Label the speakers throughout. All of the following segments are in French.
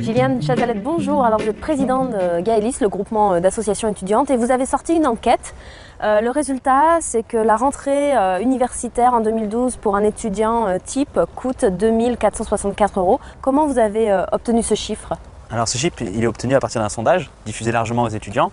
Speaker 1: Gilliane Chazalette, bonjour. Alors vous êtes présidente de Gaëlis, le groupement d'associations étudiantes, et vous avez sorti une enquête. Le résultat, c'est que la rentrée universitaire en 2012 pour un étudiant type coûte 2 464 €. Comment vous avez obtenu ce chiffre?
Speaker 2: Alors ce chiffre, il est obtenu à partir d'un sondage diffusé largement aux étudiants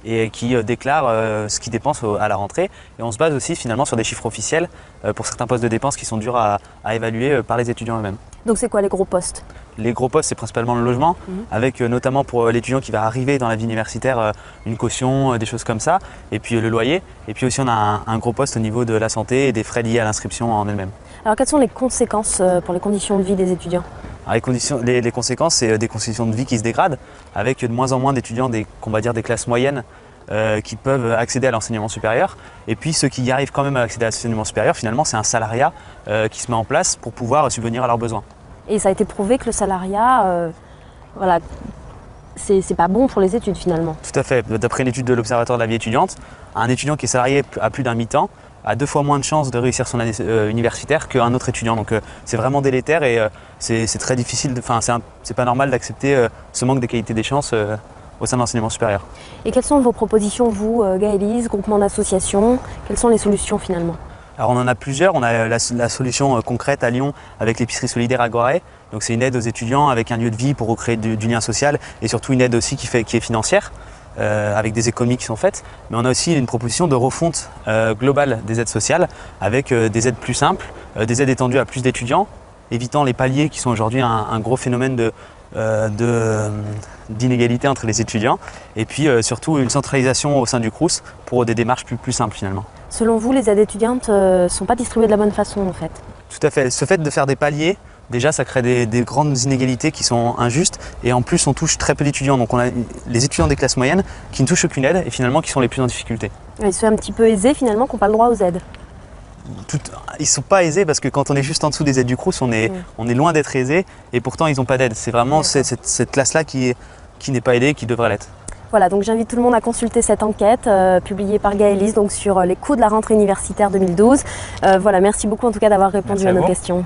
Speaker 2: et qui déclare ce qu'ils dépensent à la rentrée. Et on se base aussi finalement sur des chiffres officiels pour certains postes de dépenses qui sont durs à évaluer par les étudiants eux-mêmes.
Speaker 1: Donc c'est quoi les gros postes?
Speaker 2: Les gros postes, c'est principalement le logement, avec notamment pour l'étudiant qui va arriver dans la vie universitaire, une caution, des choses comme ça, et puis le loyer. Et puis aussi on a un gros poste au niveau de la santé et des frais liés à l'inscription en elle-même.
Speaker 1: Alors quelles sont les conséquences pour les conditions de vie des étudiants?
Speaker 2: Alors, les conséquences, c'est des conditions de vie qui se dégradent, avec de moins en moins d'étudiants qu'on va dire des classes moyennes qui peuvent accéder à l'enseignement supérieur. Et puis ceux qui y arrivent quand même à accéder à l'enseignement supérieur, finalement c'est un salariat qui se met en place pour pouvoir subvenir à leurs besoins.
Speaker 1: Et ça a été prouvé que le salariat, voilà, c'est pas bon pour les études finalement.
Speaker 2: Tout à fait. D'après une étude de l'Observatoire de la vie étudiante, un étudiant qui est salarié à plus d'un mi-temps a 2 fois moins de chances de réussir son année universitaire qu'un autre étudiant. Donc c'est vraiment délétère et c'est très difficile, c'est pas normal d'accepter ce manque de qualité des chances au sein de l'enseignement supérieur.
Speaker 1: Et quelles sont vos propositions, vous, Gaëlis, groupement d'associations? Quelles sont les solutions finalement?
Speaker 2: Alors on en a plusieurs. On a la solution concrète à Lyon avec l'épicerie solidaire à Goiret. Donc c'est une aide aux étudiants avec un lieu de vie pour recréer du lien social et surtout une aide aussi qui est financière. Avec des économies qui sont faites, mais on a aussi une proposition de refonte globale des aides sociales avec des aides plus simples, des aides étendues à plus d'étudiants, évitant les paliers qui sont aujourd'hui un gros phénomène d'inégalité entre les étudiants, et puis surtout une centralisation au sein du Crous pour des démarches plus simples finalement.
Speaker 1: Selon vous, les aides étudiantes ne sont pas distribuées de la bonne façon en fait?
Speaker 2: Tout à fait. Ce fait de faire des paliers, déjà, ça crée des grandes inégalités qui sont injustes et en plus, on touche très peu d'étudiants. Donc, on a les étudiants des classes moyennes qui ne touchent aucune aide et finalement qui sont les plus en difficulté.
Speaker 1: Et ceux un petit peu aisés finalement qui n'ont pas le droit aux aides?
Speaker 2: Ils ne sont pas aisés parce que quand on est juste en dessous des aides du Crous, on est loin d'être aisés et pourtant ils n'ont pas d'aide. C'est vraiment cette classe-là qui n'est pas aidée et qui devrait l'être.
Speaker 1: Voilà, donc j'invite tout le monde à consulter cette enquête publiée par Gaëlis donc sur les coûts de la rentrée universitaire 2012. Voilà, merci beaucoup en tout cas d'avoir répondu à nos questions.